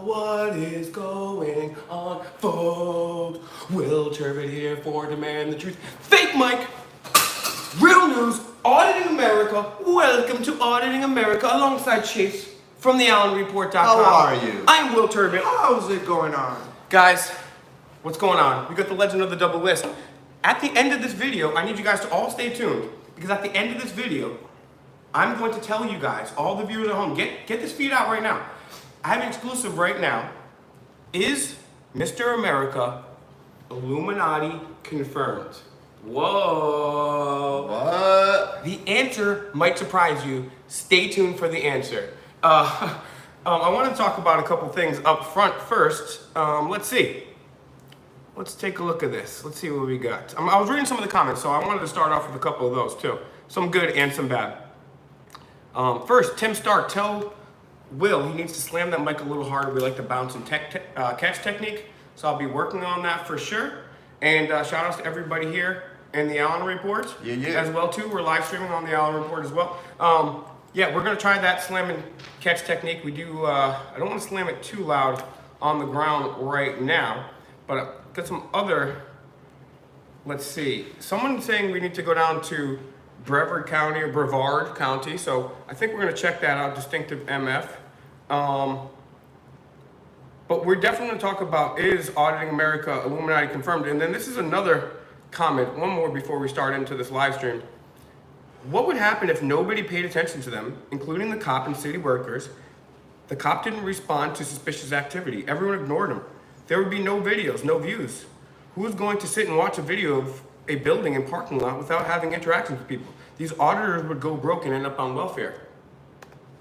what is going on, folks? Will Turbot here for Demand the Truth. Fake Mike, real news, Auditing America. Welcome to Auditing America alongside Chase from the AllenReport.com. How are you? I'm Will Turbot. How's it going on? Guys, what's going on? We got the legend of the double list. At the end of this video, I need you guys to all stay tuned because at the end of this video, I'm going to tell you guys, all the viewers at home, get this feed out right now. I have an exclusive right now. Is Mr. America Illuminati confirmed? Whoa. What? The answer might surprise you. Stay tuned for the answer. I want to talk about a couple things up front first. Let's see. Let's take a look at this. Let's see what we got. I was reading some of the comments, so I wanted to start off with a couple of those too. Some good and some bad. First, Tim Stark, tell Will he needs to slam that mic a little harder. We like the bounce and catch technique, so I'll be working on that for sure. And shout outs to everybody here in the Allen Report as well too. We're live streaming on the Allen Report as well. Yeah, we're gonna try that slam and catch technique. We do. I don't want to slam it too loud on the ground right now, but I've got some other. Let's see. Someone's saying we need to go down to Brevard County or Brevard County, so I think we're going to check that out, distinctive MF. But we're definitely going to talk about, is Auditing America Illuminati confirmed? And then this is another comment, one more before we start into this live stream. What would happen if nobody paid attention to them, including the cop and city workers? The cop didn't respond to suspicious activity. Everyone ignored him. There would be no videos, no views. Who's going to sit and watch a video of a building and parking lot without having interactions with people? These auditors would go broke and end up on welfare.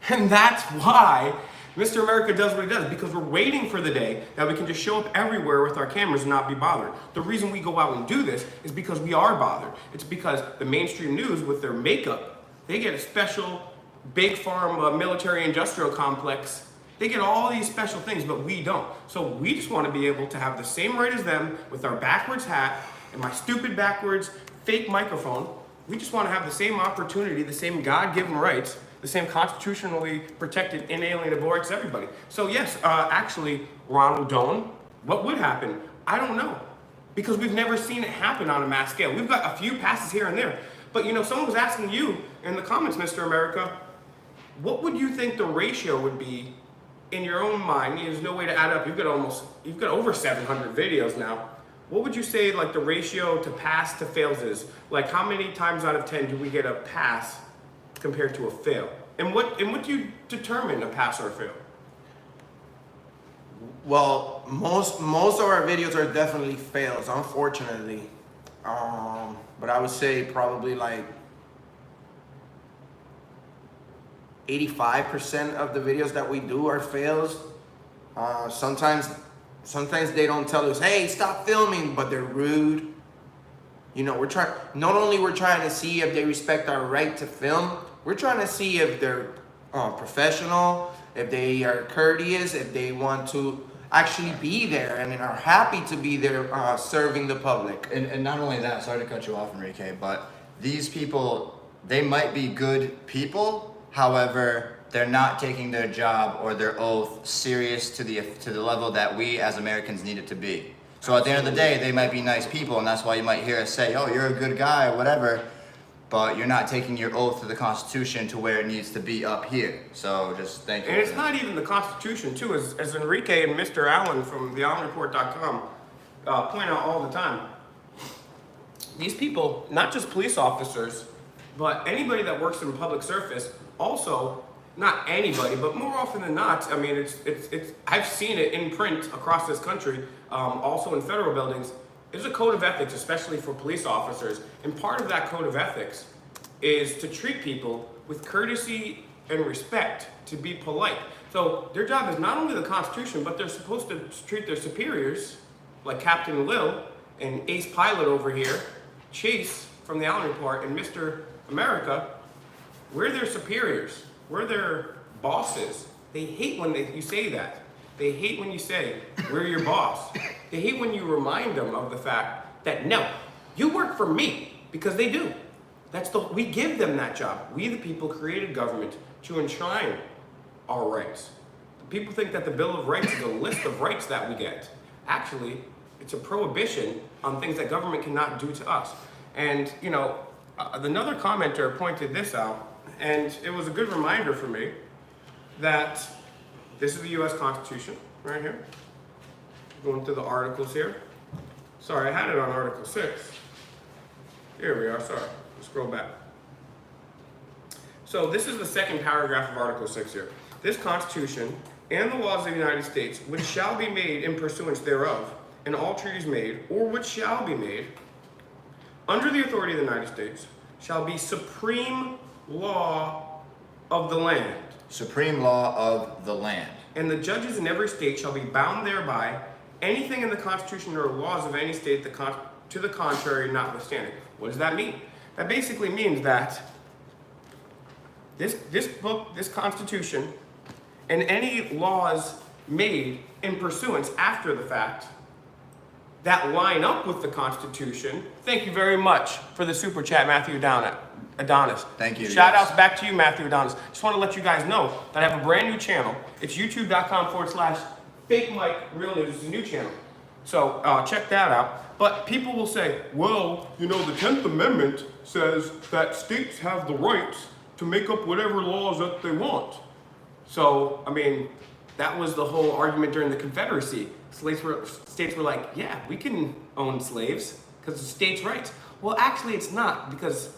And that's why Mr. America does what he does, because we're waiting for the day that we can just show up everywhere with our cameras and not be bothered. The reason we go out and do this is because we are bothered. It's because the mainstream news with their makeup, they get a special big farm military industrial complex. They get all these special things, but we don't. So we just want to be able to have the same right as them with our backwards hat and my stupid backwards fake microphone. We just want to have the same opportunity, the same God-given rights, the same constitutionally protected inalienable rights as everybody. So yes, actually, Ronald Doan, what would happen? I don't know, because we've never seen it happen on a mass scale. We've got a few passes here and there, but you know, someone was asking you in the comments, Mr. America, what would you think the ratio would be in your own mind? There's no way to add up. You've got over 700 videos now. What would you say like the ratio to pass to fails is? Like how many times out of 10 do we get a pass compared to a fail? And what do you determine a pass or a fail? Well, most of our videos are definitely fails, unfortunately. But I would say probably like 85% of the videos that we do are fails. Sometimes they don't tell us, hey, stop filming, but they're rude. You know, we're trying to see if they respect our right to film. We're trying to see if they're professional, if they are courteous, if they want to actually be there and are happy to be there serving the public. And not only that, sorry to cut you off, Enrique, but these people, they might be good people, however, they're not taking their job or their oath serious to the level that we as Americans need it to be. So at the end of the day, they might be nice people, and that's why you might hear us say, oh, you're a good guy or whatever, but you're not taking your oath to the Constitution to where it needs to be up here. So just thank you. And it's not even the Constitution too, as Enrique and Mr. Allen from the AllenReport.com point out all the time. These people, not just police officers, but anybody that works in public service, also, not anybody, but more often than not, I mean, I've seen it in print across this country, also in federal buildings. There's a code of ethics, especially for police officers, and part of that code of ethics is to treat people with courtesy and respect, to be polite. So their job is not only the Constitution, but they're supposed to treat their superiors, like Captain Lil and Ace Pilot over here, Chase from the Allen Report, and Mr. America. We're their superiors. We're their bosses. They hate when you say that. They hate when you say, we're your boss. They hate when you remind them of the fact that, no, you work for me, because they do. We give them that job. We, the people, created government to enshrine our rights. People think that the Bill of Rights is a list of rights that we get. Actually, it's a prohibition on things that government cannot do to us. And, you know, another commenter pointed this out, and it was a good reminder for me that this is the U.S. Constitution right here. Going through the articles here. Sorry, I had it on Article 6. Here we are, sorry. Let's scroll back. So this is the second paragraph of Article 6 here. This Constitution and the laws of the United States, which shall be made in pursuance thereof, and all treaties made, or which shall be made, under the authority of the United States, shall be supreme law of the land. Supreme law of the land. And the judges in every state shall be bound thereby, anything in the Constitution or laws of any state to the contrary notwithstanding. What does that mean? That basically means that this book, this Constitution, and any laws made in pursuance after the fact that line up with the Constitution. Thank you very much for the super chat, Matthew Adonis. Thank you. Shout yes. outs back to you, Matthew Adonis. Just want to let you guys know that I have a brand new channel. It's youtube.com/Fake Mike Real News. It's a new channel. So check that out. But people will say, well, you know, the 10th Amendment says that states have the rights to make up whatever laws that they want. So, I mean, that was the whole argument during the Confederacy. States were like, yeah, we can own slaves because it's states' rights. Well, actually, it's not, because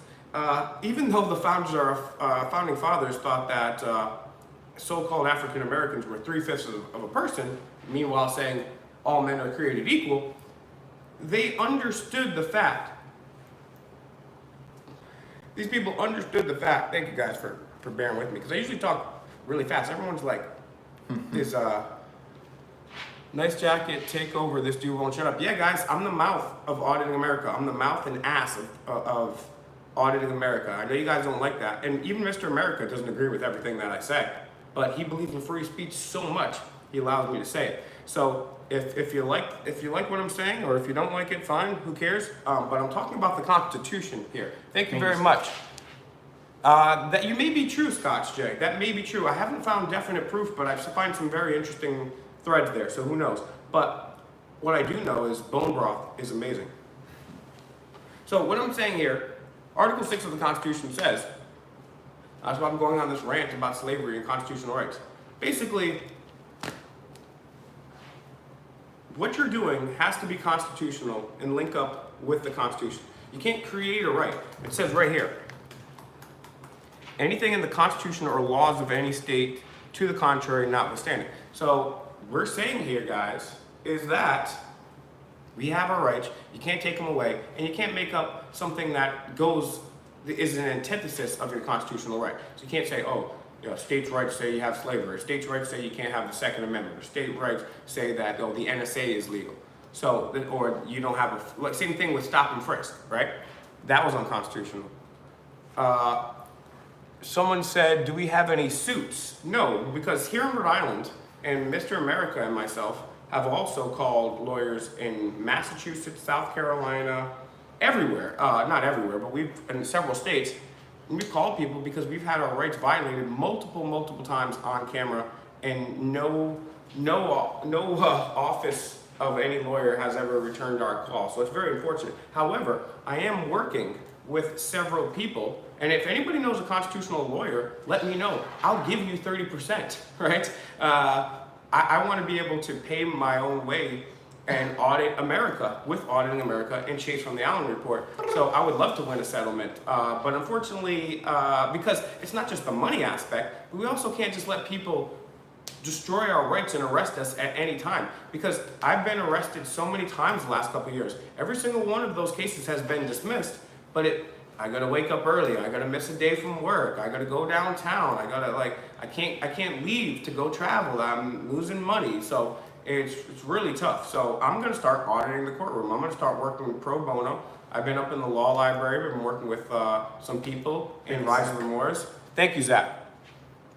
even though the founding fathers thought that so-called African Americans were 3/5 of a person, meanwhile saying all men are created equal, they understood the fact. These people understood the fact. Thank you guys for bearing with me, because I usually talk really fast. Everyone's like, this nice jacket, take over, this dude won't shut up. Yeah, guys, I'm the mouth of Auditing America. I'm the mouth and ass of Auditing America. I know you guys don't like that. And even Mr. America doesn't agree with everything that I say. But he believes in free speech so much, he allows me to say it. So if you like what I'm saying, or if you don't like it, fine, who cares? But I'm talking about the Constitution here. Thank you very much. That you may be true, Scotch J. That may be true. I haven't found definite proof, but I find some very interesting threads there, so who knows. But what I do know is bone broth is amazing. So what I'm saying here, Article 6 of the Constitution says, that's why I'm going on this rant about slavery and constitutional rights. Basically, what you're doing has to be constitutional and link up with the Constitution. You can't create a right. It says right here, anything in the Constitution or laws of any state to the contrary notwithstanding. So we're saying here, guys, is that we have our rights, you can't take them away, and you can't make up something that is an antithesis of your constitutional right. So you can't say, oh, you know, states' rights say you have slavery, states' rights say you can't have the Second Amendment, or state rights say that, oh, the NSA is legal. So, or you don't have same thing with stop and frisk, right? That was unconstitutional. Someone said, do we have any suits? No, because here in Rhode Island, and Mr. America and myself have also called lawyers in Massachusetts, South Carolina, everywhere. Not everywhere, but we've in several states. We've called people because we've had our rights violated multiple times on camera, and no office of any lawyer has ever returned our call. So it's very unfortunate. However, I am working with several people, and if anybody knows a constitutional lawyer, let me know. I'll give you 30%, right? I want to be able to pay my own way and audit America with Auditing America and Chase from the Allen Report. So I would love to win a settlement, but unfortunately, because it's not just the money aspect, but we also can't just let people destroy our rights and arrest us at any time, because I've been arrested so many times the last couple of years. Every single one of those cases has been dismissed, but I gotta wake up early, I gotta miss a day from work, I gotta go downtown, I can't leave to go travel, I'm losing money, so it's really tough. So I'm gonna start auditing the courtroom. I'm gonna start working with pro bono. I've been up in the law library, I've been working with some people in Rise of Remorse. Thank you, Zach.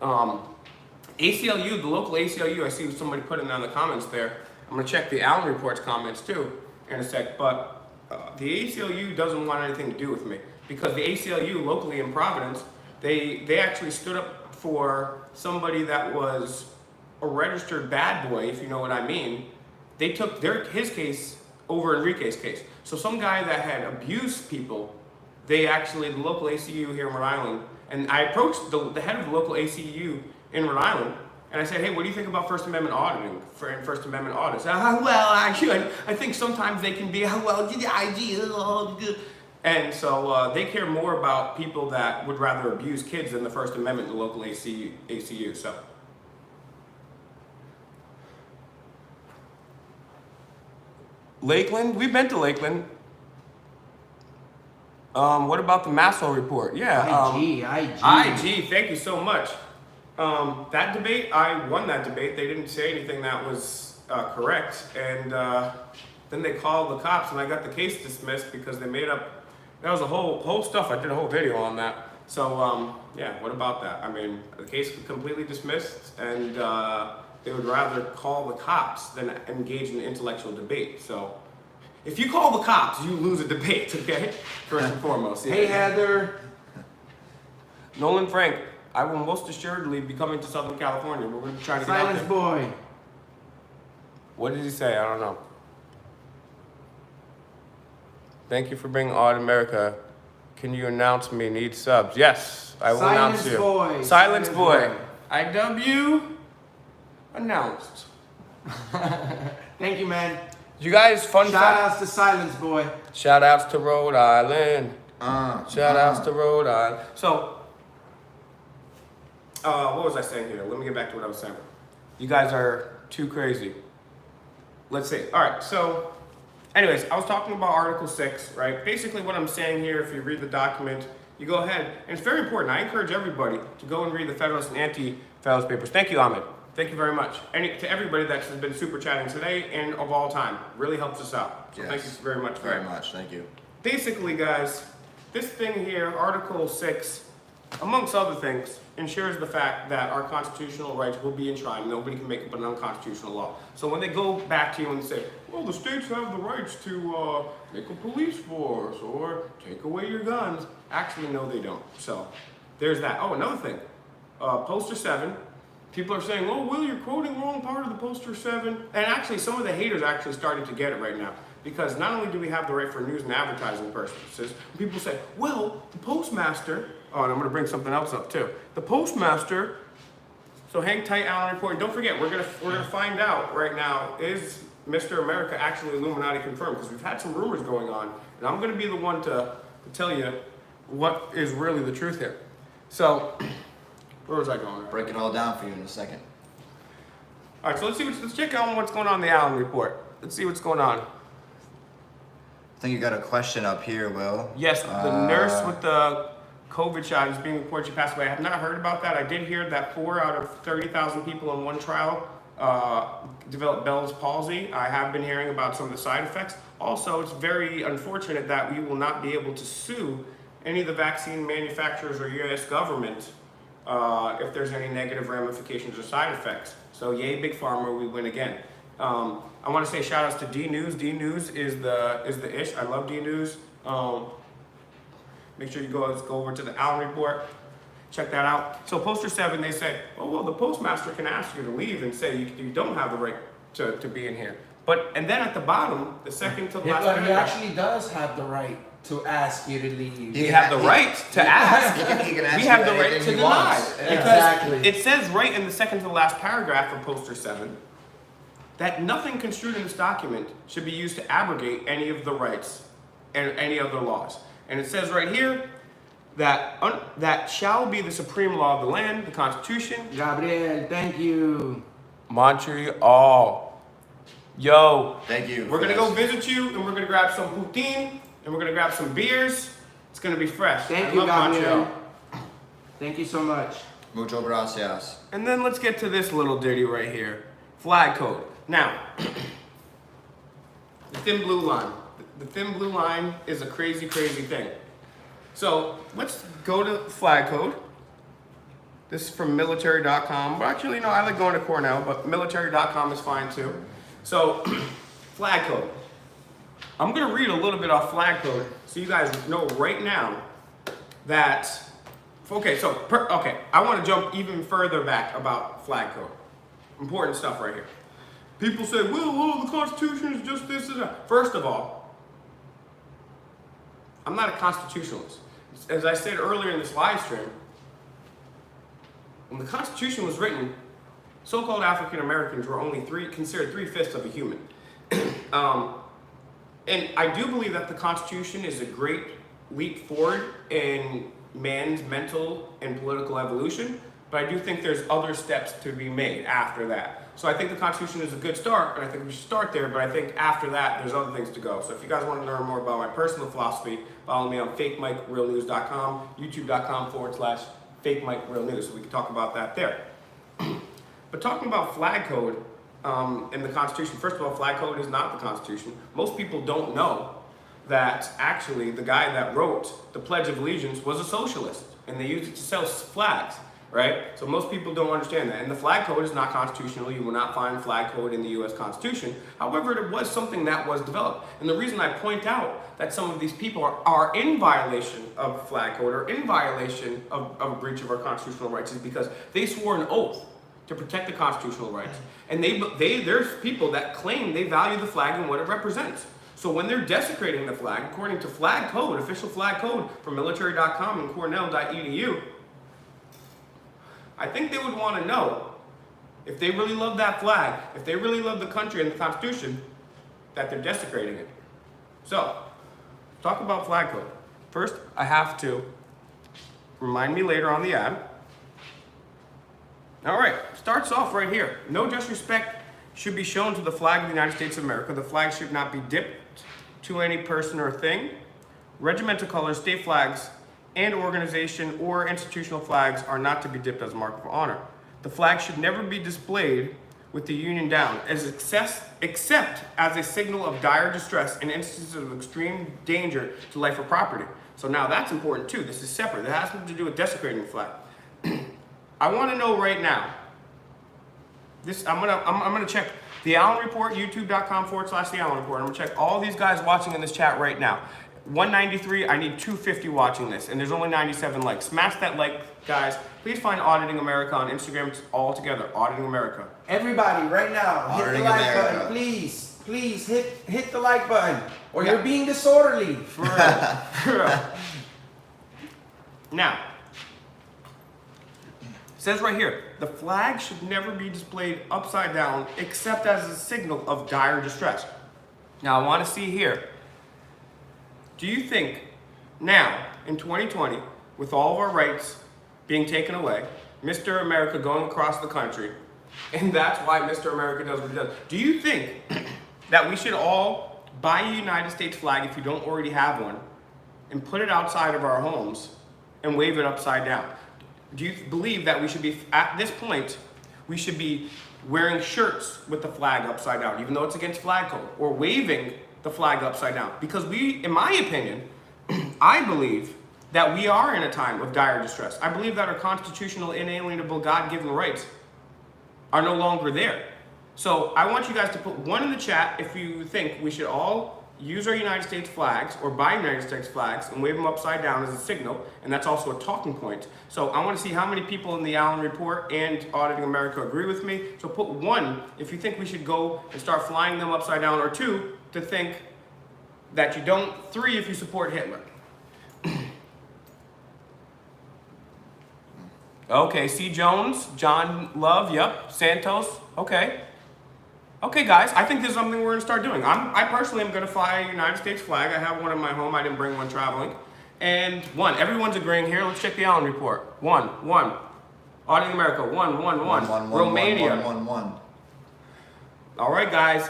ACLU, the local ACLU, I see somebody putting down the comments there. I'm gonna check the Allen Report's comments too in a sec, but the ACLU doesn't want anything to do with me, because the ACLU locally in Providence, they actually stood up for somebody that was a registered bad boy, if you know what I mean. They took his case over Enrique's case. So some guy that had abused people, the local ACU here in Rhode Island, and I approached the head of the local ACU in Rhode Island, and I said, hey, what do you think about First Amendment auditing, First Amendment audits? Well, actually, I think sometimes they can be, and so they care more about people that would rather abuse kids than the First Amendment in the local ACU. So. Lakeland, we've been to Lakeland. What about the Massel report? Yeah. IG, thank you so much. That debate, I won that debate. They didn't say anything that was correct. And then they called the cops and I got the case dismissed because they made up, that was a whole stuff. I did a whole video on that. So yeah, what about that? I mean, the case was completely dismissed and they would rather call the cops than engage in an intellectual debate. So if you call the cops, you lose a debate, okay? First and foremost. Hey, Heather. Nolan Frank, I will most assuredly be coming to Southern California. We're going to try to get out Silence there. boy. What did he say? I don't know. Thank you for bringing Auditing America. Can you announce me? Need subs? Yes, I will announce you. Boy. Silence boy. IW announced. Thank you, man. You guys, fun Shout fact. outs to Silence Boy. Shout outs to Rhode Island. Shout outs to Rhode Island. So, what was I saying here? Let me get back to what I was saying. You guys are too crazy. Let's see. All right, so anyways, I was talking about Article 6, right? Basically what I'm saying here, if you read the document, you go ahead, and it's very important. I encourage everybody to go and read the Federalist and Anti-Federalist papers. Thank you, Ahmed. Thank you very much. And to everybody that has been super chatting today and of all time. Really helps us out. So Yes. thank you very much for Very that. much, thank you. Basically, guys, this thing here, Article 6, amongst other things, ensures the fact that our constitutional rights will be enshrined. Nobody can make up an unconstitutional law. So when they go back to you and say, well, the states have the rights to make a police force or take away your guns, actually, no, they don't. So there's that. Oh, another thing, Poster 7. People are saying, oh, Will, you're quoting the wrong part of the Poster 7. And actually, some of the haters are actually starting to get it right now. Because not only do we have the right for news and advertising purposes, people say, well, the postmaster, oh, and I'm going to bring something else up too. The postmaster, so hang tight, Allen report. And don't forget, we're gonna find out right now, is Mr. America actually Illuminati confirmed? Because we've had some rumors going on, and I'm going to be the one to tell you what is really the truth here. So, where was I going? Break it all down for you in a second. All right, so let's check out what's going on in the Allen report. Let's see what's going on. I think you got a question up here, Will. Yes, the nurse with the COVID shot is being reported she passed away. I have not heard about that. I did hear that 4 out of 30,000 people in one trial developed Bell's palsy. I have been hearing about some of the side effects. Also, it's very unfortunate that we will not be able to sue any of the vaccine manufacturers or U.S. government if there's any negative ramifications or side effects. So yay, Big Pharma, we win again. I want to say shout outs to D News. D News is the ish. I love D News. Make sure you go over to the Allen report. Check that out. So Poster 7, they say, oh, well, the postmaster can ask you to leave and say you don't have the right to be in here. And then at the bottom, the second to the last But he paragraph, actually does have the right to ask you to leave. you have the right to ask. He can ask We you have the right anything to he deny. wants. Because Exactly. it says right in the second to the last paragraph of Poster 7 that nothing construed in this document should be used to abrogate any of the rights and any other laws. And it says right here that that shall be the supreme law of the land, the Constitution. Gabriel, thank you. Montreal. Yo, Thank you. we're for gonna go this. visit you and we're gonna grab some poutine and we're gonna grab some beers. It's gonna be fresh. Thank I you, love Gabriel. Montreal. Thank you so much. Mucho gracias. And then let's get to this little ditty right here. Flag code. Now, the thin blue line. The thin blue line is a crazy, crazy thing. So let's go to flag code. This is from military.com. Well, actually, no, I like going to Cornell, but military.com is fine too. So, flag code. I'm going to read a little bit off flag code so you guys know right now that, okay, I want to jump even further back about flag code. Important stuff right here. People say, well, the Constitution is just this and that. First of all, I'm not a constitutionalist. As I said earlier in this live stream, when the Constitution was written, so-called African Americans were only considered 3/5 of a human. And I do believe that the Constitution is a great leap forward in man's mental and political evolution, but I do think there's other steps to be made after that. So I think the Constitution is a good start, and I think we should start there, but I think after that, there's other things to go. So if you guys want to learn more about my personal philosophy, follow me on fakemikerealnews.com, youtube.com/fakemikerealnews, so we can talk about that there. But talking about flag code and the Constitution, first of all, flag code is not the Constitution. Most people don't know that actually the guy that wrote the Pledge of Allegiance was a socialist, and they used it to sell flags, right? So most people don't understand that. And the flag code is not constitutional. You will not find flag code in the US Constitution. However, it was something that was developed. And the reason I point out that some of these people are in violation of flag code or in violation of a breach of our constitutional rights is because they swore an oath to protect the constitutional rights. And there's people that claim they value the flag and what it represents. So when they're desecrating the flag, according to flag code, official flag code from military.com and cornell.edu, I think they would want to know if they really love that flag, if they really love the country and the Constitution, that they're desecrating it. So, talk about flag code. First, I have to remind me later on the ad. All right, starts off right here. No disrespect should be shown to the flag of the United States of America. The flag should not be dipped to any person or thing. Regimental colors, state flags, and organization or institutional flags are not to be dipped as a mark of honor. The flag should never be displayed with the Union down, except as a signal of dire distress in instances of extreme danger to life or property. So now that's important too. This is separate. That has nothing to do with desecrating the flag. I want to know right now. I'm gonna check the Allen Report, youtube.com/the Allen Report. I'm gonna check all these guys watching in this chat right now. 193, I need 250 watching this, and there's only 97 likes. Smash that like, guys. Please find Auditing America on Instagram. It's all together, Auditing America. Everybody, right now, hit the Auditing like America. button, please. Please hit the like button, or you're being disorderly. For real. For real. Now, it says right here, the flag should never be displayed upside down except as a signal of dire distress. Now, I want to see here. Do you think now, in 2020, with all of our rights being taken away, Mr. America going across the country, and that's why Mr. America does what he does, do you think that we should all buy a United States flag if you don't already have one and put it outside of our homes and wave it upside down? Do you believe that we should be, at this point, we should be wearing shirts with the flag upside down, even though it's against flag code, or waving the flag upside down? Because we, in my opinion, I believe that we are in a time of dire distress. I believe that our constitutional, inalienable, God-given rights are no longer there. So I want you guys to put one in the chat if you think we should all use our United States flags or buy United States flags and wave them upside down as a signal, and that's also a talking point. So I want to see how many people in the Allen Report and Auditing America agree with me. So put one if you think we should go and start flying them upside down, or two to think that you don't, three if you support Hitler. Okay, C. Jones, John Love, yep, Santos, okay. Okay, guys, I think this is something we're gonna start doing. I personally am gonna fly a United States flag. I have one in my home. I didn't bring one traveling. And everyone's agreeing here. Let's check the Allen Report. One. Auditing America, one. Romania. One. All right, guys,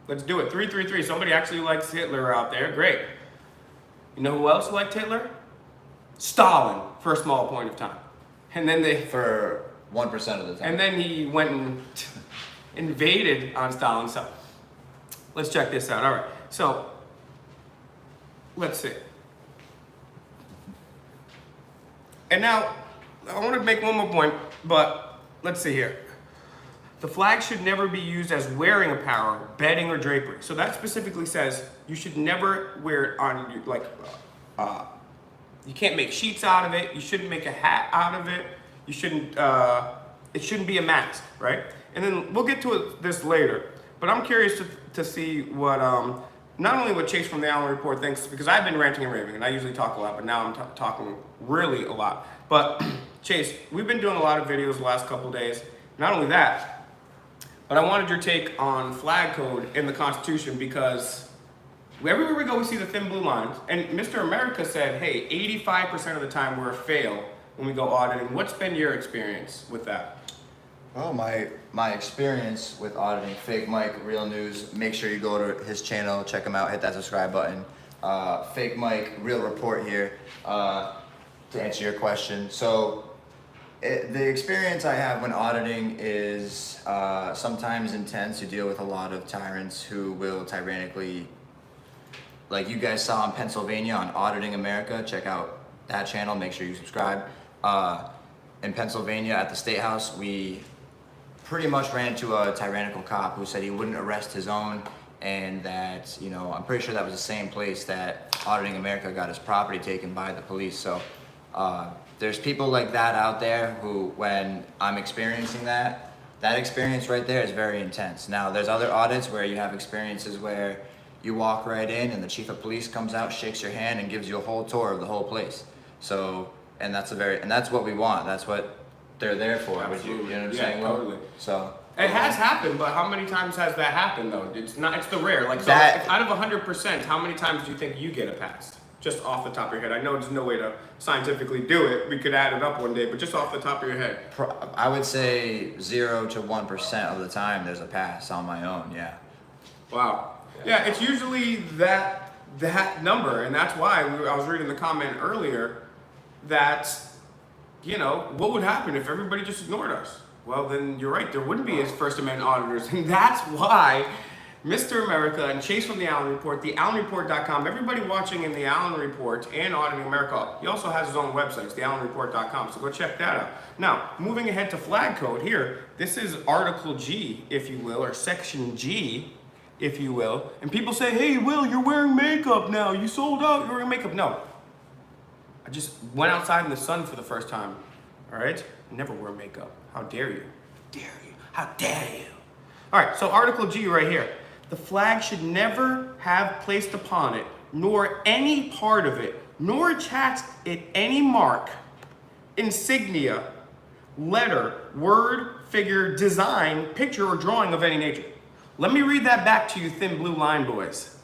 let's do it. 333. Somebody actually likes Hitler out there. Great. You know who else liked Hitler? Stalin, for a small point of time. And then For 1% of the time. and then he went and invaded on Stalin. So let's check this out. All right. So let's see. And now I want to make one more point, but let's see here. The flag should never be used as wearing apparel, bedding, or drapery. So that specifically says you should never wear it on you can't make sheets out of it. You shouldn't make a hat out of it. You shouldn't. It shouldn't be a mask, right? And then we'll get to this later. But I'm curious to see what, not only what Chase from the Allen Report thinks, because I've been ranting and raving, and I usually talk a lot, but now I'm talking really a lot. But Chase, we've been doing a lot of videos the last couple days. Not only that, but I wanted your take on flag code in the Constitution, because everywhere we go, we see the thin blue lines. And Mr. America said, hey, 85% of the time we're a fail when we go auditing. What's been your experience with that? Well, my experience with auditing Fake Mike, Real News, make sure you go to his channel, check him out, hit that subscribe button. Fake Mike, Real Report here, to answer your question. So, the experience I have when auditing is sometimes intense. You deal with a lot of tyrants who will tyrannically, like you guys saw in Pennsylvania on Auditing America. Check out that channel, make sure you subscribe. In Pennsylvania at the State House, we pretty much ran into a tyrannical cop who said he wouldn't arrest his own, and that, you know, I'm pretty sure that was the same place that Auditing America got his property taken by the police. So there's people like that out there who, when I'm experiencing that experience right there is very intense. Now, there's other audits where you have experiences where you walk right in and the chief of police comes out, shakes your hand, and gives you a whole tour of the whole place. So, and that's what we want. That's what they're there for. Absolutely. You know what I'm Yeah, saying? totally. So It has happened, but how many times has that happened though? It's the rare. Like, so That- if out of 100%, how many times do you think you get a pass? Just off the top of your head. I know there's no way to scientifically do it. We could add it up one day, but just off the top of your head. I would say 0 to 1% of the time there's a pass on my own. Yeah. Wow. Yeah, it's usually that number, and that's why I was reading the comment earlier that, you know, what would happen if everybody just ignored us? Well, then you're right, there wouldn't be as First Amendment auditors, and that's why Mr. America and Chase from the Allen Report, the AllenReport.com, everybody watching in the Allen Report and Auditing America, he also has his own website, it's the AllenReport.com, so go check that out. Now, moving ahead to flag code here, this is Article G, if you will, or Section G, if you will, and people say, hey, Will, you're wearing makeup now, you sold out, you're wearing makeup. No, I just went outside in the sun for the first time, all right? Never wear makeup. How dare you? How dare you? How dare you? All right, so Article G right here. The flag should never have placed upon it, nor any part of it, nor attached it any mark, insignia, letter, word, figure, design, picture, or drawing of any nature. Let me read that back to you, thin blue line boys.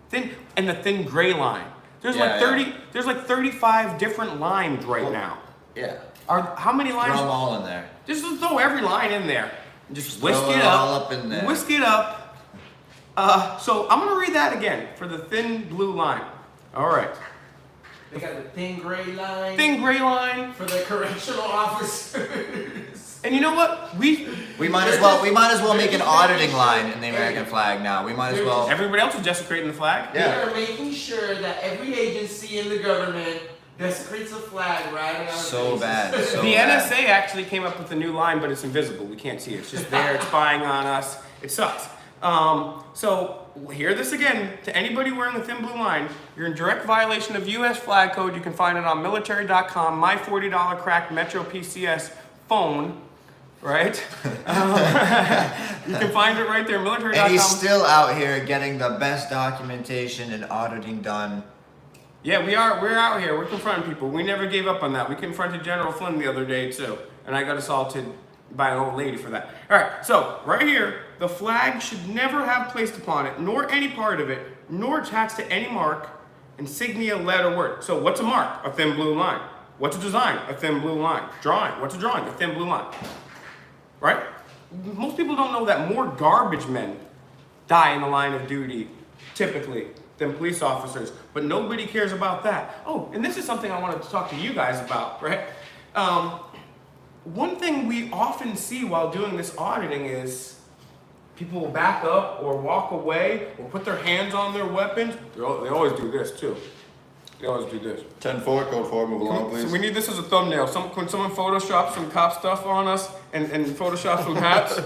Thin and the thin gray line. There's like 30. There's like 35 different lines right now. Yeah. How many lines? Throw them all in there. Just throw every line in there. Just whisk throw it it up. all up in there. Whisk it up. So I'm gonna read that again for the thin blue line. All right. They got the thin gray line Thin gray line. for the correctional officers. And you know what? We might as well make an auditing line in the American flag now. We might as well. Everybody else is desecrating the flag. Yeah. They are making sure that every agency in the government desecrates a flag right in our So faces. bad. So The bad. NSA actually came up with a new line, but it's invisible. We can't see it. It's just there. It's spying on us. It sucks. So hear this again. To anybody wearing the thin blue line, you're in direct violation of U.S. flag code. You can find it on military.com, my $40 cracked Metro PCS phone, right? You can find it right there, military.com. And he's still out here getting the best documentation and auditing done. Yeah, we are. We're out here. We're confronting people. We never gave up on that. We confronted General Flynn the other day too, and I got assaulted by an old lady for that. All right, so right here, the flag should never have placed upon it, nor any part of it, nor attached to any mark, insignia, letter, word. So what's a mark? A thin blue line. What's a design? A thin blue line. Drawing. What's a drawing? A thin blue line. Right? Most people don't know that more garbage men die in the line of duty, typically, than police officers, but nobody cares about that. Oh, and this is something I wanted to talk to you guys about, right? One thing we often see while doing this auditing is people will back up or walk away or put their hands on their weapons. They always do this too. They always do this. 10-4, code 4, move along, So please. we need this as a thumbnail. When someone photoshops some cop stuff on us and photoshops some hats,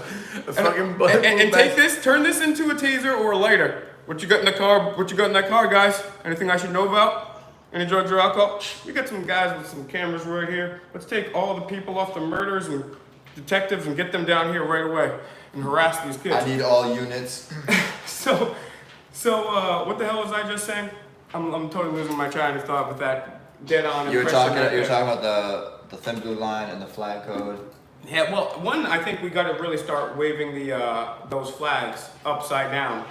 and take this, turn this into a taser or a lighter. What you got in the car? What you got in that car, guys? Anything I should know about? Any drugs or alcohol? We got some guys with some cameras right here. Let's take all the people off the murders and detectives and get them down here right away and harass these kids. I need all units. So, what the hell was I just saying? I'm totally losing my train of thought with that dead on. You were impression talking. right You were there. talking about the thin blue line and the flag code. Yeah, well, one, I think we got to really start waving those flags upside down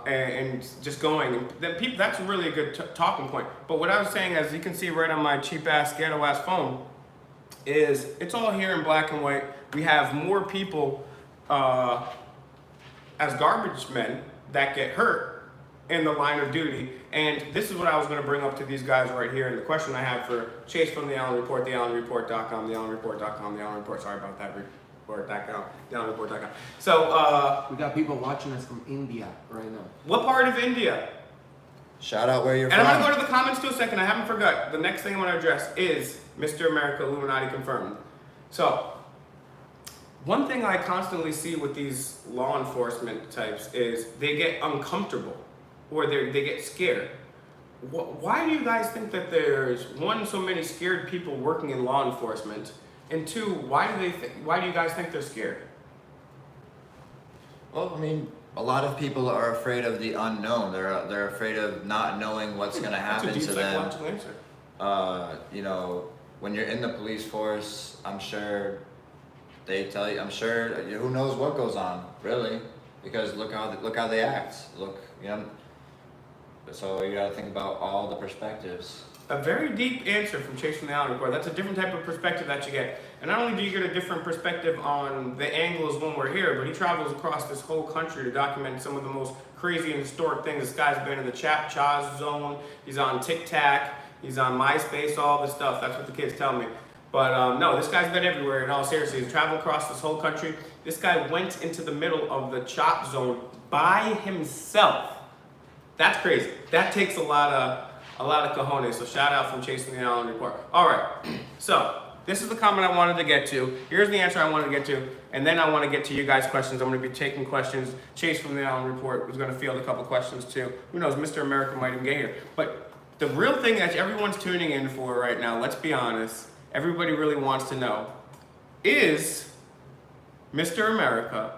and just going. And then people, that's really a good talking point. But what I was saying, as you can see right on my cheap ass, ghetto ass phone, is it's all here in black and white. We have more people as garbage men that get hurt in the line of duty. And this is what I was going to bring up to these guys right here. And the question I have for Chase from the Allen Report, theallenreport.com, theallenreport.com, the Allen Report. Sorry about that. Report.com, theallenreport.com. So, We got people watching us from India right now. what part of India? Shout out where you're And from. I'm going to go to the comments too a second. I haven't forgot. The next thing I'm going to address is Mr. America Illuminati confirmed. So, one thing I constantly see with these law enforcement types is they get uncomfortable or they get scared. Why do you guys think that there's one, so many scared people working in law enforcement, and two, why do you guys think they're scared? Well, I mean, a lot of people are afraid of the unknown. They're afraid of not knowing what's going to happen That's a to deep them. psychological answer. You know, when you're in the police force, I'm sure they tell you. I'm sure who knows what goes on, really, because look how they act. Look, you know. So you got to think about all the perspectives. A very deep answer from Chase from the Allen Report. That's a different type of perspective that you get. And not only do you get a different perspective on the angles when we're here, but he travels across this whole country to document some of the most crazy and historic things. This guy's been in the Chap Chaz zone. He's on TikTok. He's on MySpace, all this stuff. That's what the kids tell me. But no, this guy's been everywhere. In all seriousness, he's traveled across this whole country. This guy went into the middle of the Chop zone by himself. That's crazy. That takes a lot of cojones. So shout out from Chasing the Allen Report. All right. So this is the comment I wanted to get to. Here's the answer I wanted to get to, and then I want to get to you guys' questions. I'm going to be taking questions. Chase from the Allen Report was going to field a couple questions too. Who knows? Mr. America might even get here. But the real thing that everyone's tuning in for right now, let's be honest, everybody really wants to know, is Mr. America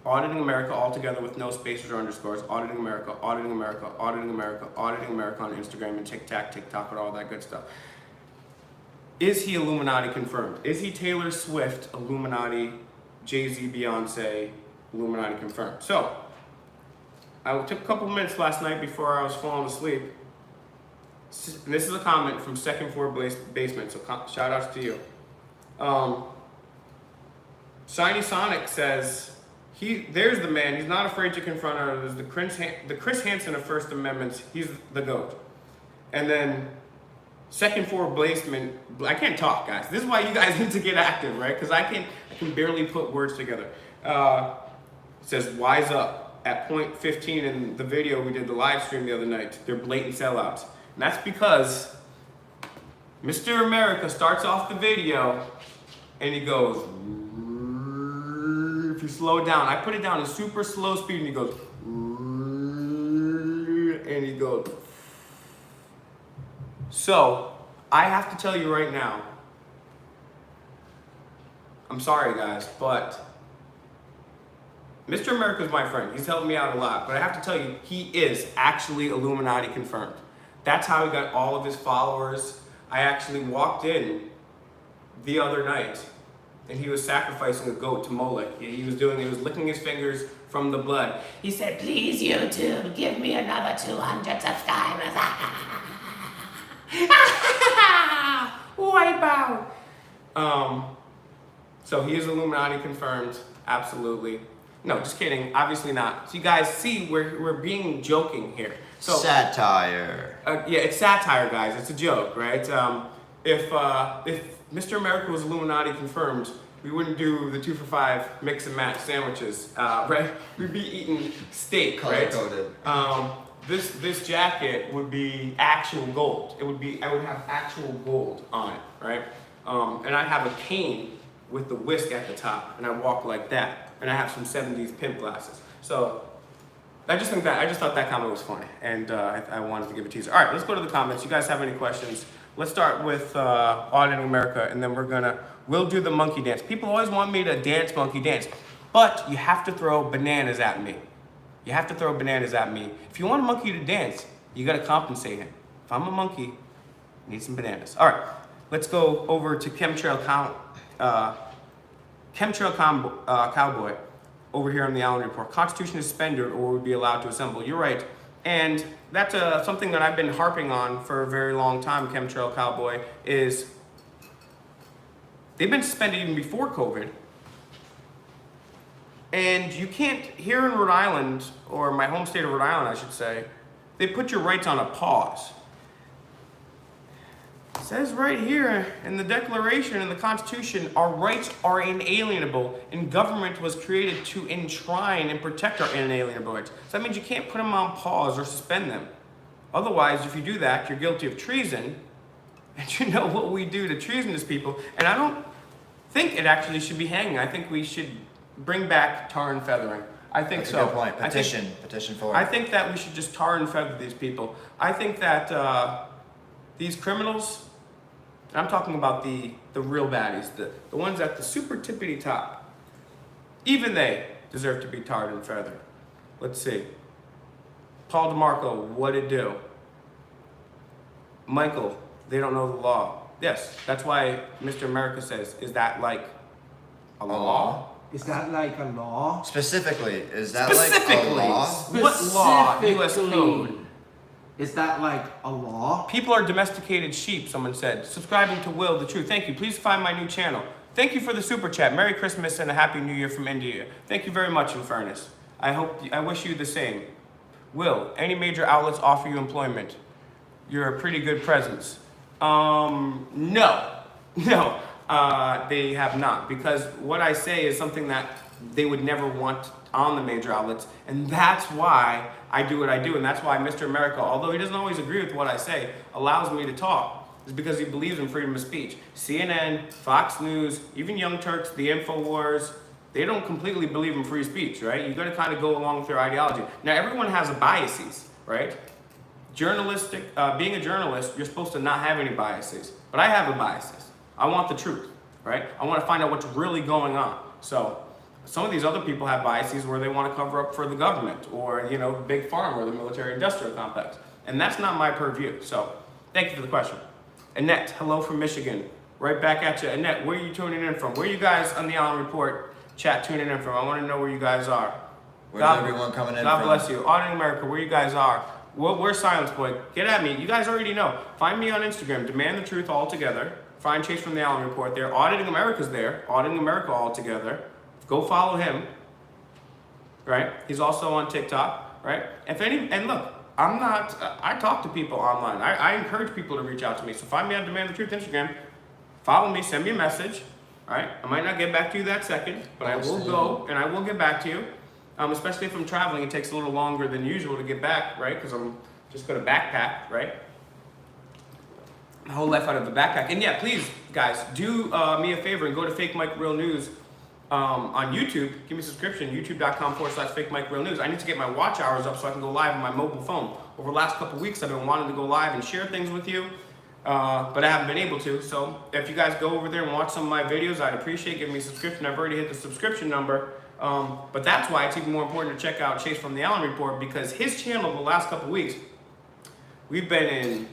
auditing America all together with no spaces or underscores, auditing America, auditing America, auditing America, auditing America on Instagram and TikTok and all that good stuff. Is he Illuminati confirmed? Is he Taylor Swift Illuminati, Jay-Z, Beyonce Illuminati confirmed? So, I took a couple minutes last night before I was falling asleep. And this is a comment from Second Floor Basement, so shout outs to you. Shiny Sonic says, there's the man. He's not afraid to confront others. The Chris Hansen of First Amendment. He's the GOAT. And then Second Floor Basement. I can't talk, guys. This is why you guys need to get active, right? Because I can barely put words together. It says, wise up. At point 15 in the video we did the live stream the other night, they're blatant sellouts. And that's because Mr. America starts off the video and he goes, if you slow it down, I put it down in super slow speed and he goes, and he goes. So, I have to tell you right now, I'm sorry guys, but Mr. America is my friend. He's helped me out a lot, but I have to tell you, he is actually Illuminati confirmed. That's how he got all of his followers. I actually walked in the other night and he was sacrificing a goat to Molech. He was licking his fingers from the blood. He said, please YouTube, give me another 200 subscribers. Wipe out. So he is Illuminati confirmed, absolutely. No, just kidding, obviously not. So you guys see, we're being joking here. So, Satire. Yeah, it's satire, guys. It's a joke, right? If Mr. America was Illuminati confirmed, we wouldn't do the 2 for $5 mix and match sandwiches, right? We'd be eating steak, right? Color-coded. This jacket would be actual gold. I would have actual gold on it, right? And I'd have a cane with the whisk at the top, and I walk like that. And I have some 70s pimp glasses. So I just thought that comment was funny, and I wanted to give a teaser. All right, let's go to the comments. You guys have any questions? Let's start with Auditing America, and then we're gonna We'll do the monkey dance. People always want me to dance monkey dance, but you have to throw bananas at me. You have to throw bananas at me. If you want a monkey to dance, you gotta compensate him. If I'm a monkey, I need some bananas. All right, let's go over to Cowboy over here on the Allen Report. Constitution is suspended or would be allowed to assemble. You're right. And that's something that I've been harping on for a very long time, Chemtrail Cowboy, is they've been suspended even before COVID. And you can't, here in Rhode Island, or my home state of Rhode Island, I should say, they put your rights on a pause. It says right here in the Declaration and the Constitution, our rights are inalienable, and government was created to enshrine and protect our inalienable rights. So that means you can't put them on pause or suspend them. Otherwise, if you do that, you're guilty of treason, and you know what we do to treasonous people. And I don't think it actually should be hanging. I think we should bring back tar and feathering. I think That's so. a good point. Petition for it. I think that we should just tar and feather these people. I think that these criminals, and I'm talking about the real baddies, the ones at the super tippity top, even they deserve to be tarred and feathered. Let's see. Paul DeMarco, what it do? Michael, they don't know the law. Yes, that's why Mr. America says, is that like a law? Is that like a law? Specifically, is that like a law? What law? U.S. code. Is that like a law? People are domesticated sheep, someone said. Subscribing to Will the Truth. Thank you. Please find my new channel. Thank you for the super chat. Merry Christmas and a Happy New Year from India. Thank you very much, in fairness. I wish you the same. Will, any major outlets offer you employment? You're a pretty good presence. No, they have not, because what I say is something that they would never want on the major outlets, and that's why I do what I do, and that's why Mr. America, although he doesn't always agree with what I say, allows me to talk, is because he believes in freedom of speech. CNN, Fox News, even Young Turks, the InfoWars, they don't completely believe in free speech, right? You gotta kind of go along with their ideology. Now, everyone has biases, right? Being a journalist, you're supposed to not have any biases, but I have biases. I want the truth, right? I want to find out what's really going on. So some of these other people have biases where they want to cover up for the government or, big farm or the military industrial complex. And that's not my purview. So thank you for the question. Annette, hello from Michigan. Right back at you. Annette, where are you tuning in from? Where are you guys on the Allen Report chat tuning in from? I want to know where you guys are. Where's everyone coming in God from? bless you. Auditing America, where you guys are. Where's Silence Boy? Get at me. You guys already know. Find me on Instagram. Demand the Truth all together. Find Chase from the Allen Report there. Auditing America's there. Auditing America all together. Go follow him. Right? He's also on TikTok. Right? And look, I'm not. I talk to people online. I encourage people to reach out to me. So find me on Demand the Truth Instagram. Follow me. Send me a message. All right? I might not get back to you that second, but I will go and I will get back to you. Especially if I'm traveling, it takes a little longer than usual to get back, right? Because I'm just going to backpack, right? My whole life out of the backpack. And yeah, please, guys, do me a favor and go to Fake Mike Real News on YouTube. Give me a subscription, youtube.com/Fake Mike Real News. I need to get my watch hours up so I can go live on my mobile phone. Over the last couple weeks, I've been wanting to go live and share things with you, but I haven't been able to. So if you guys go over there and watch some of my videos, I'd appreciate it. Give me a subscription. I've already hit the subscription number. But that's why it's even more important to check out Chase from the Allen Report, because his channel the last couple weeks, we've been in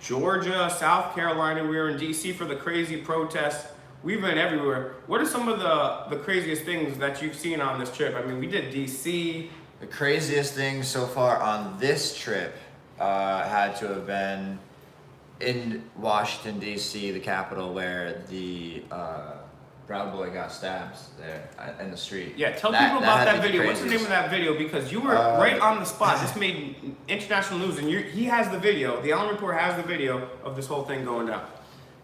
Georgia, South Carolina, we were in DC for the crazy protests. We've been everywhere. What are some of the craziest things that you've seen on this trip? I mean, we did DC. The craziest thing so far on this trip had to have been in Washington, D.C., the capital, where the Proud Boy got stabbed there in the street. Yeah, tell people about that had to be video. What's the name of that video? Because you were right on the spot. This made international news, and he has the video. The Allen Report has the video of this whole thing going down.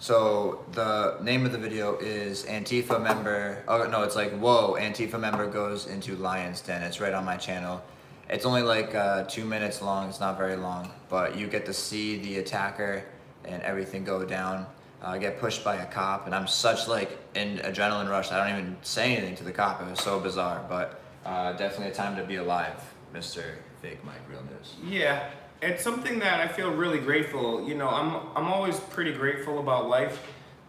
So the name of the video is Antifa member. Oh no, it's like whoa, Antifa member goes into lion's den. It's right on my channel. It's only like 2 minutes long. It's not very long, but you get to see the attacker and everything go down. Get pushed by a cop, and I'm such like in adrenaline rush. I don't even say anything to the cop. It was so bizarre, but definitely a time to be alive, Mr. Fake Mike Real News. Yeah, it's something that I feel really grateful. I'm always pretty grateful about life,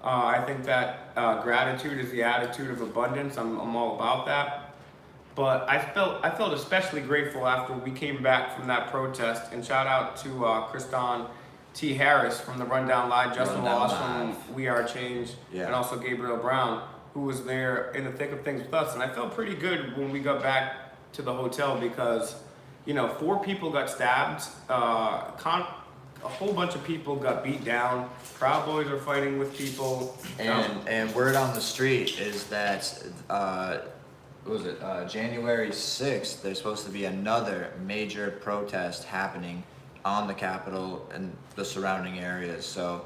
I think that gratitude is the attitude of abundance. I'm all about that. But I felt especially grateful after we came back from that protest. And shout out to Kriston T. Harris from the Rundown Live, Justin Rundown Laws Live. from We Are Change, Yeah. and also Gabriel Brown, who was there in the thick of things with us. And I felt pretty good when we got back to the hotel because, 4 people got stabbed, a whole bunch of people got beat down. Proud Boys are fighting with people. And word on the street is that what was it? January 6th. There's supposed to be another major protest happening on the Capitol and the surrounding areas. So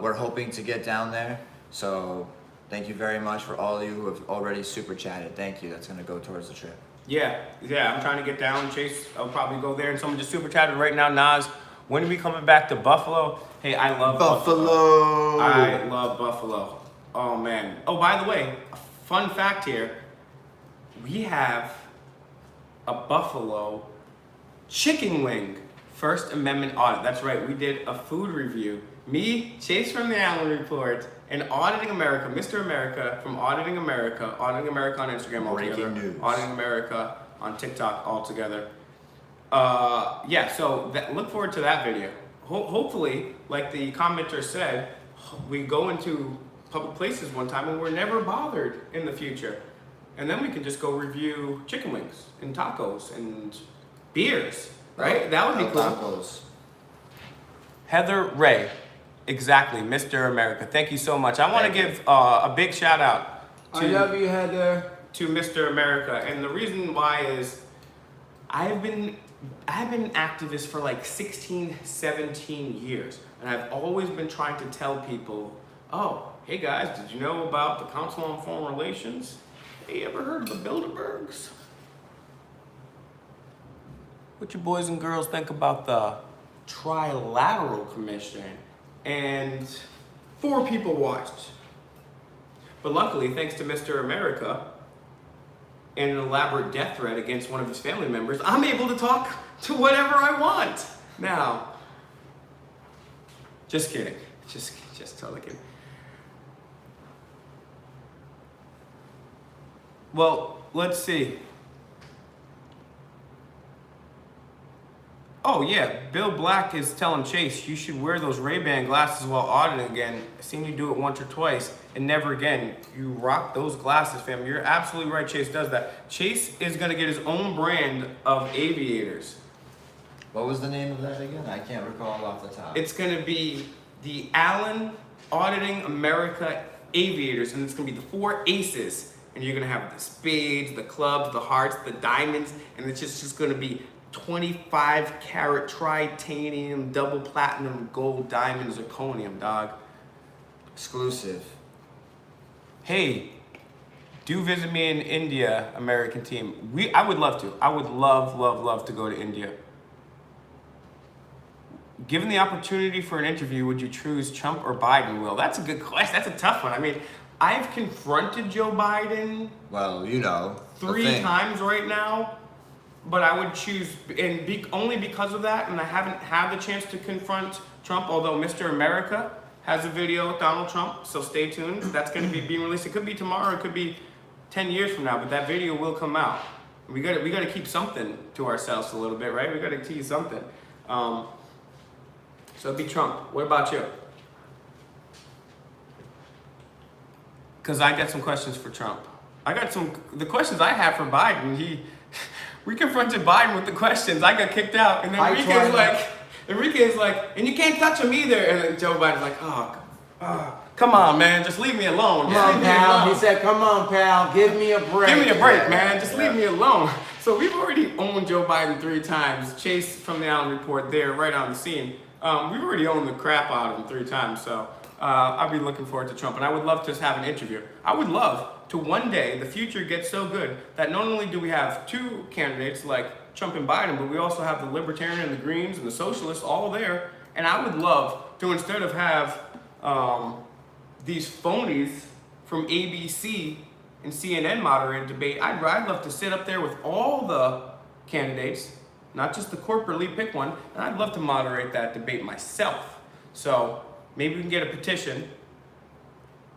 we're hoping to get down there. So thank you very much for all of you who have already super chatted. Thank you. That's gonna go towards the trip. Yeah, I'm trying to get down. Chase, I'll probably go there. And someone just super chatted right now. Nas, when are we coming back to Buffalo? Hey, I love Buffalo. I love Buffalo. Oh man. Oh, by the way, a fun fact here. We have a Buffalo chicken wing First Amendment audit. That's right, we did a food review. Me, Chase from the Allen Report, and Auditing America, Mr. America from Auditing America on Instagram altogether. Breaking news. Auditing America on TikTok altogether. So look forward to that video. Hopefully, like the commenter said, we go into public places one time and we're never bothered in the future. And then we can just go review chicken wings and tacos and beers, right? That would be cool. Tacos. Heather Ray, exactly, Mr. America. Thank you so much. I want to Thank you. give a big shout out I love you, Heather. to Mr. America, and the reason why is I've been an activist for like 16, 17 years, and I've always been trying to tell people, oh, hey guys, did you know about the Council on Foreign Relations? Hey, you ever heard of the Bilderbergs? What you boys and girls think about the Trilateral Commission? And 4 people watched. But luckily, thanks to Mr. America and an elaborate death threat against one of his family members, I'm able to talk to whatever I want now. Just kidding. Just totally kidding. Well, let's see. Oh yeah, Bill Black is telling Chase, you should wear those Ray-Ban glasses while auditing again. I've seen you do it once or twice and never again. You rock those glasses, fam. You're absolutely right, Chase does that. Chase is gonna get his own brand of aviators. What was the name of that again? I can't recall off the top. It's gonna be the Allen Auditing America Aviators, and it's gonna be the 4 aces. And you're gonna have the spades, the clubs, the hearts, the diamonds, and it's just gonna be 25 karat titanium, double platinum, gold, diamond, zirconium, dog. Exclusive. Hey, do visit me in India, American team. I would love to. I would love to go to India. Given the opportunity for an interview, would you choose Trump or Biden, Will? That's a good question. That's a tough one. I mean, I've confronted Joe Biden Well, you know. the 3 thing. times right now, but I would choose, only because of that, and I haven't had the chance to confront Trump, although Mr. America has a video with Donald Trump, so stay tuned. That's going to be being released. It could be tomorrow, it could be 10 years from now, but that video will come out. We got to keep something to ourselves a little bit, right? We got to tease something. So it'd be Trump. What about you? Because I got some questions for Trump. The questions I have for Biden, we confronted Biden with the questions. I got kicked out, and then Enrique's like, and you can't touch him either. And then Joe Biden's like, come on, man, just leave me alone. Come Just on, leave me pal. alone. He said, come on, pal. Give me a break. Give me a break, man. Just leave me alone. So we've already owned Joe Biden 3 times. Chase from the Allen Report there, right on the scene. We've already owned the crap out of him 3 times. So I'll be looking forward to Trump. And I would love to have an interview. I would love to one day, the future gets so good that not only do we have 2 candidates like Trump and Biden, but we also have the Libertarian and the Greens and the Socialists all there. And I would love to, instead of have these phonies from ABC and CNN moderated debate, I'd love to sit up there with all the candidates, not just the corporately pick one, and I'd love to moderate that debate myself. So maybe we can get a petition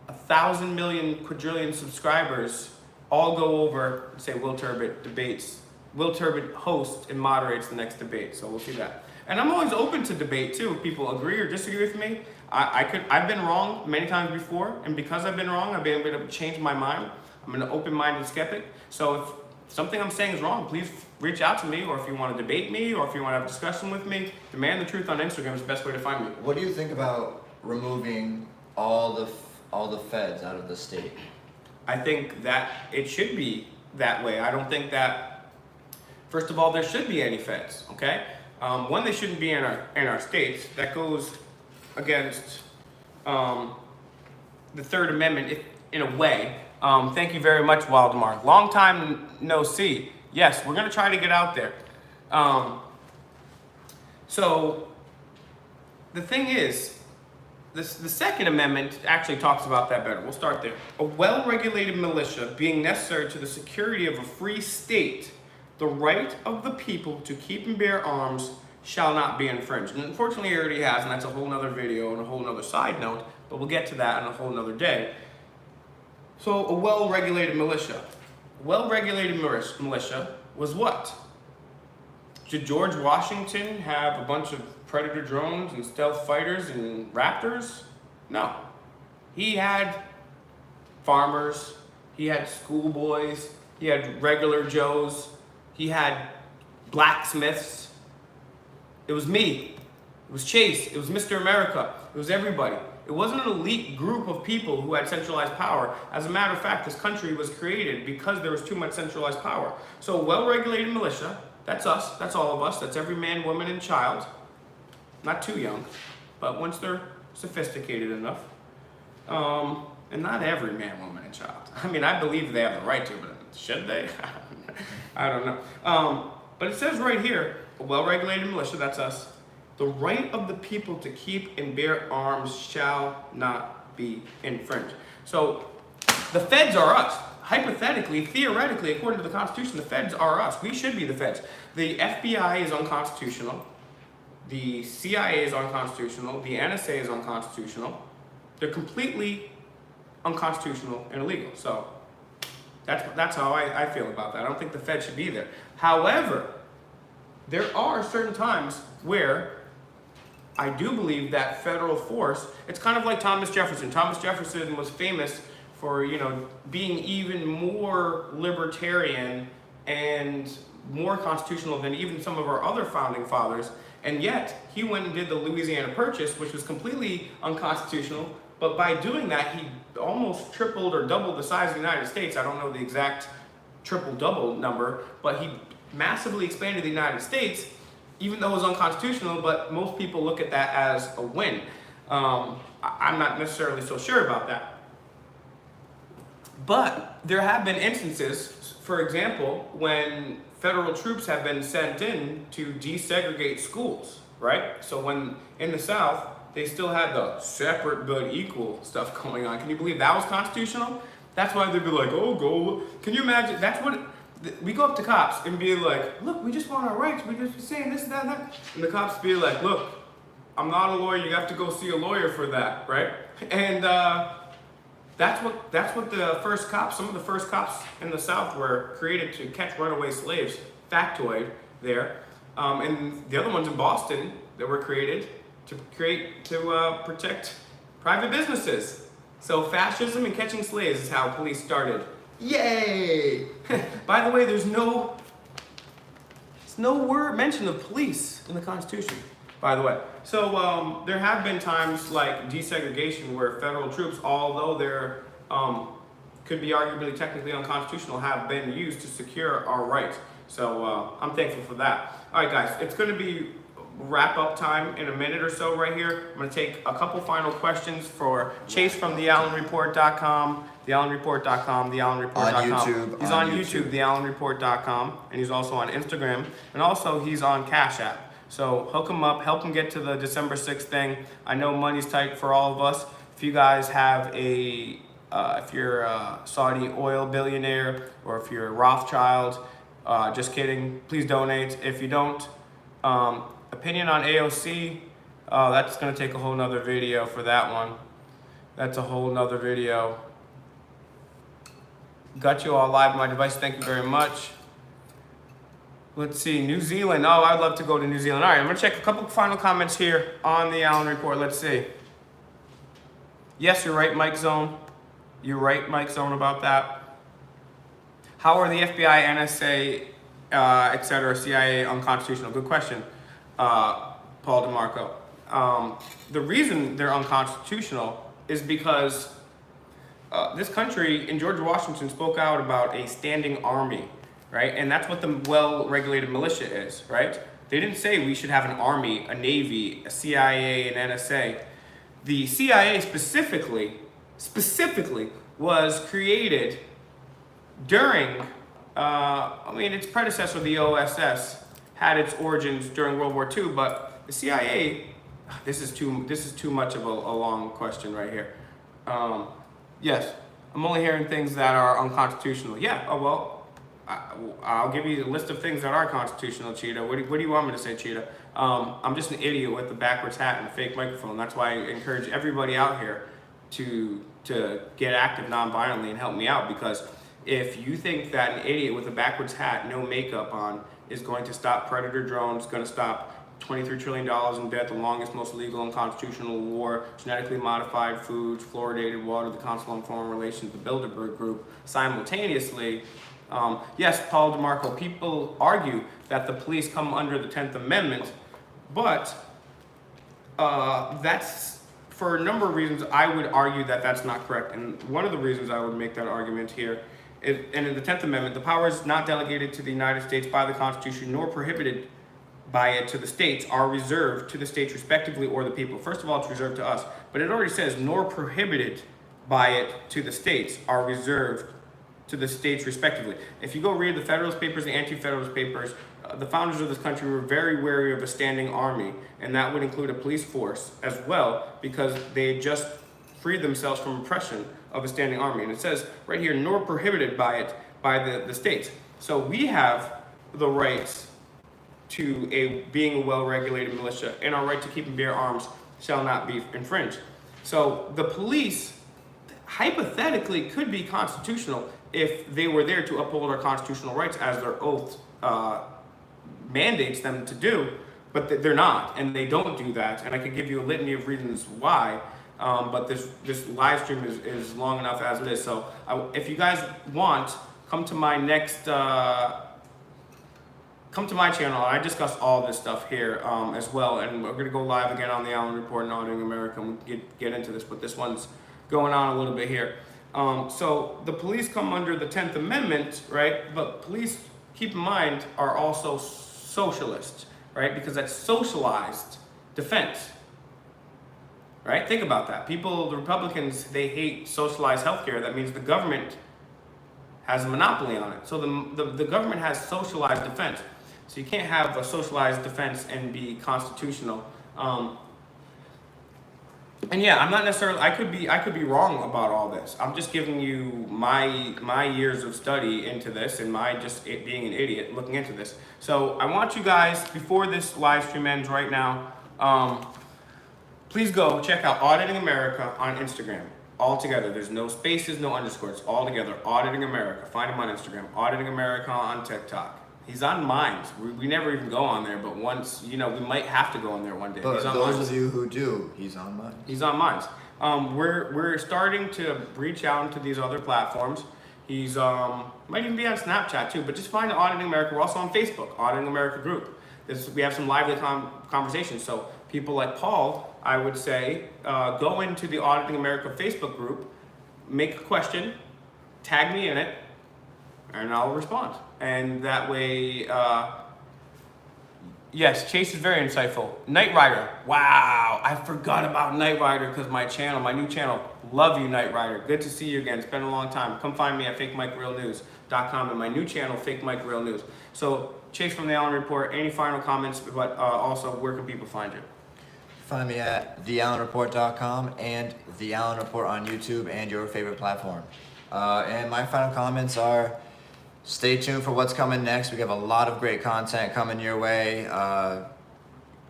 1,000 million quadrillion subscribers all go over and say Will Turbot debates. Will Turbot hosts and moderates the next debate. So we'll see that. And I'm always open to debate too. If people agree or disagree with me, I've been wrong many times before, and because I've been wrong, I've been able to change my mind. I'm an open-minded skeptic. So if something I'm saying is wrong, please reach out to me, or if you want to debate me, or if you want to have a discussion with me, Demand the Truth on Instagram is the best way to find me. What do you think about removing all the feds out of the state? I think that it should be that way. I don't think that, first of all, there should be any feds, okay? One, they shouldn't be in our states. That goes against the Third Amendment in a way. Thank you very much, Waldemar. Long time no see. Yes, we're gonna try to get out there. So the thing is, the Second Amendment actually talks about that better. We'll start there. A well-regulated militia being necessary to the security of a free state, the right of the people to keep and bear arms shall not be infringed. And unfortunately it already has, and that's a whole nother video and a whole nother side note, but we'll get to that on a whole nother day. So a well-regulated militia. Well-regulated militia was what? Did George Washington have a bunch of Predator drones and stealth fighters and Raptors? No. He had farmers, he had schoolboys, he had regular Joes, he had blacksmiths. It was me, it was Chase, it was Mr. America, it was everybody. It wasn't an elite group of people who had centralized power. As a matter of fact, this country was created because there was too much centralized power. So a well-regulated militia, that's us, that's all of us, that's every man, woman, and child. Not too young, but once they're sophisticated enough. And not every man, woman, and child. I mean, I believe they have the right to, but should they? I don't know. But it says right here, a well-regulated militia, that's us. The right of the people to keep and bear arms shall not be infringed. So the feds are us. Hypothetically, theoretically, according to the Constitution, the feds are us. We should be the feds. The FBI is unconstitutional. The CIA is unconstitutional. The NSA is unconstitutional. They're completely unconstitutional and illegal. So that's how I feel about that. I don't think the Fed should be there. However, there are certain times where I do believe that federal force, it's kind of like Thomas Jefferson. Thomas Jefferson was famous for, being even more libertarian and more constitutional than even some of our other founding fathers. And yet, he went and did the Louisiana Purchase, which was completely unconstitutional. But by doing that, he almost tripled or doubled the size of the United States. I don't know the exact triple-double number, but he massively expanded the United States, even though it was unconstitutional, but most people look at that as a win. I'm not necessarily so sure about that. But there have been instances, for example, when federal troops have been sent in to desegregate schools, right? So when in the South, they still had the separate but equal stuff going on. Can you believe that was constitutional? That's why they'd be like, oh, go. Can you imagine? That's what, we go up to cops and be like, look, we just want our rights. We just saying this, that, and that. And the cops be like, look, I'm not a lawyer. You have to go see a lawyer for that, right? And that's what the first cops, some of the first cops in the South were created to catch runaway slaves. Factoid there. And the other ones in Boston that were created to protect private businesses. So fascism and catching slaves is how police started. Yay! By the way, there's no word mention of police in the Constitution, by the way. So there have been times like desegregation where federal troops, although they're could be arguably technically unconstitutional, have been used to secure our rights. So I'm thankful for that. All right, guys, it's going to be wrap up time in a minute or so right here. I'm going to take a couple final questions for Chase from theallenreport.com, theallenreport.com, theallenreport.com. On YouTube. He's on YouTube, theallenreport.com, and he's also on Instagram, and also he's on Cash App. So hook him up, help him get to the December 6th thing. I know money's tight for all of us. If you guys have if you're a Saudi oil billionaire, or if you're a Rothschild, just kidding, please donate. If you don't, opinion on AOC, that's gonna take a whole nother video for that one. That's a whole nother video. Got you all live on my device. Thank you very much. Let's see, New Zealand. Oh, I'd love to go to New Zealand. All right, I'm gonna check a couple final comments here on the Allen Report. Let's see. Yes, you're right, Mike Zone. You're right, Mike Zone, about that. How are the FBI, NSA, etc., CIA unconstitutional? Good question, Paul DeMarco. The reason they're unconstitutional is because this country in George Washington spoke out about a standing army, right? And that's what the well-regulated militia is, right? They didn't say we should have an army, a navy, a CIA, an NSA. The CIA specifically was created during, its predecessor, the OSS, had its origins during World War II, but the CIA, this is too much of a long question right here. Yes, I'm only hearing things that are unconstitutional. Yeah, oh well, I'll give you a list of things that are constitutional, Cheetah. What do you want me to say, Cheetah? I'm just an idiot with the backwards hat and a fake microphone. That's why I encourage everybody out here to get active non-violently and help me out, because if you think that an idiot with a backwards hat, no makeup on, is going to stop predator drones, going to stop $23 trillion in debt, the longest, most legal and constitutional war, genetically modified foods, fluoridated water, the Council on Foreign Relations, the Bilderberg Group, simultaneously. Yes, Paul DeMarco, people argue that the police come under the 10th Amendment, but that's, for a number of reasons, I would argue that that's not correct. And one of the reasons I would make that argument here is, and in the 10th Amendment, the powers not delegated to the United States by the Constitution nor prohibited by it to the states are reserved to the states respectively or the people. First of all, it's reserved to us, but it already says nor prohibited by it to the states are reserved to the states respectively. If you go read the Federalist Papers, the Anti-Federalist Papers, the founders of this country were very wary of a standing army, and that would include a police force as well, because they had just freed themselves from oppression of a standing army. And it says right here, nor prohibited by it by the states. So we have the rights to being a well-regulated militia, and our right to keep and bear arms shall not be infringed. So the police hypothetically could be constitutional if they were there to uphold our constitutional rights as their oath mandates them to do, but they're not, and they don't do that. And I could give you a litany of reasons why, but this live stream is long enough as it is. So if you guys want, come to my next, come to my channel. I discuss all this stuff here as well, and we're gonna go live again on the Allen Report and Auditing America, and we get into this, but this one's going on a little bit here. So the police come under the 10th Amendment, right? But police, keep in mind, are also socialists, right? Because that's socialized defense, right? Think about that. People, the Republicans, they hate socialized healthcare. That means the government has a monopoly on it. So the government has socialized defense. So you can't have a socialized defense and be constitutional. And yeah, I'm not necessarily, I could be wrong about all this. I'm just giving you my years of study into this and my just being an idiot looking into this. So I want you guys, before this live stream ends right now, please go check out Auditing America on Instagram. All together. There's no spaces, no underscores. All together. Auditing America. Find him on Instagram. Auditing America on TikTok. He's on Minds. We never even go on there, but once, we might have to go on there one day. But He's on those Minds. of you who do, he's on Minds. He's on Minds. We're starting to reach out into these other platforms. He's might even be on Snapchat too, but just find Auditing America. We're also on Facebook, Auditing America group. We have some lively conversations. So people like Paul, I would say, go into the Auditing America Facebook group, make a question, tag me in it, and I'll respond. And that way, yes, Chase is very insightful. Knight Rider, wow, I forgot about Knight Rider because my new channel, love you, Knight Rider. Good to see you again. It's been a long time. Come find me at fakemikerealnews.com and my new channel, Fake Mike Real News. So Chase from the Allen Report, any final comments, but also where can people find you? Find me at theallenreport.com and The Allen Report on YouTube and your favorite platform. And my final comments are, stay tuned for what's coming next. We have a lot of great content coming your way.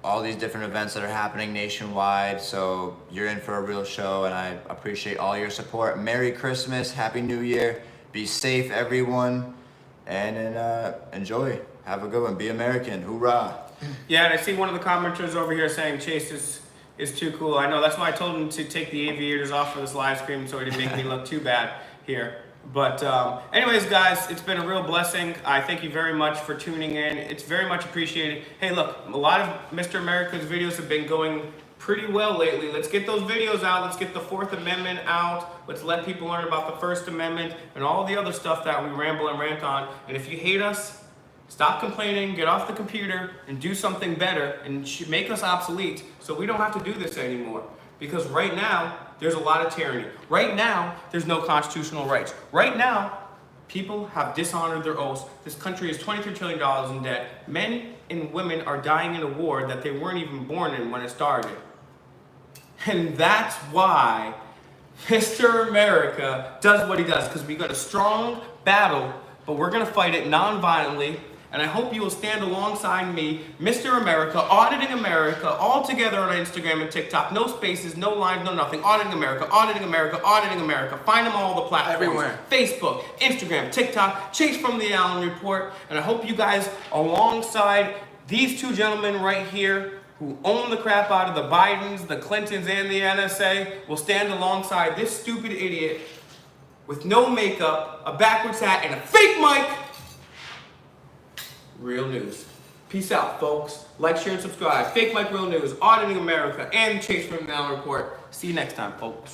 all these different events that are happening nationwide. So you're in for a real show, and I appreciate all your support. Merry Christmas, Happy New Year. Be safe, everyone, and enjoy. Have a good one. Be American. Hoorah. Yeah, and I see one of the commenters over here saying Chase is too cool. I know, that's why I told him to take the aviators off for this live stream so he didn't make me look too bad here. But anyways, guys, it's been a real blessing. I thank you very much for tuning in. It's very much appreciated. Hey, look, a lot of Mr. America's videos have been going pretty well lately. Let's get those videos out. Let's get the Fourth Amendment out. Let's let people learn about the First Amendment and all the other stuff that we ramble and rant on. And if you hate us, stop complaining, get off the computer, and do something better, and make us obsolete so we don't have to do this anymore. Because right now, there's a lot of tyranny. Right now, there's no constitutional rights. Right now, people have dishonored their oaths. This country is $23 trillion in debt. Men and women are dying in a war that they weren't even born in when it started. And that's why Mr. America does what he does, because we got a strong battle, but we're going to fight it non-violently. And I hope you will stand alongside me, Mr. America, Auditing America, all together on Instagram and TikTok. No spaces, no lines, no nothing. Auditing America, Auditing America, Auditing America. Find them on all the platforms. Everywhere. Facebook, Instagram, TikTok, Chase from the Allen Report. And I hope you guys, alongside these two gentlemen right here, who own the crap out of the Bidens, the Clintons, and the NSA, will stand alongside this stupid idiot with no makeup, a backwards hat, and a fake mic. Real news. Peace out, folks. Like, share, and subscribe. Fake Mike Real News, Auditing America, and Chase from the Allen Report. See you next time, folks.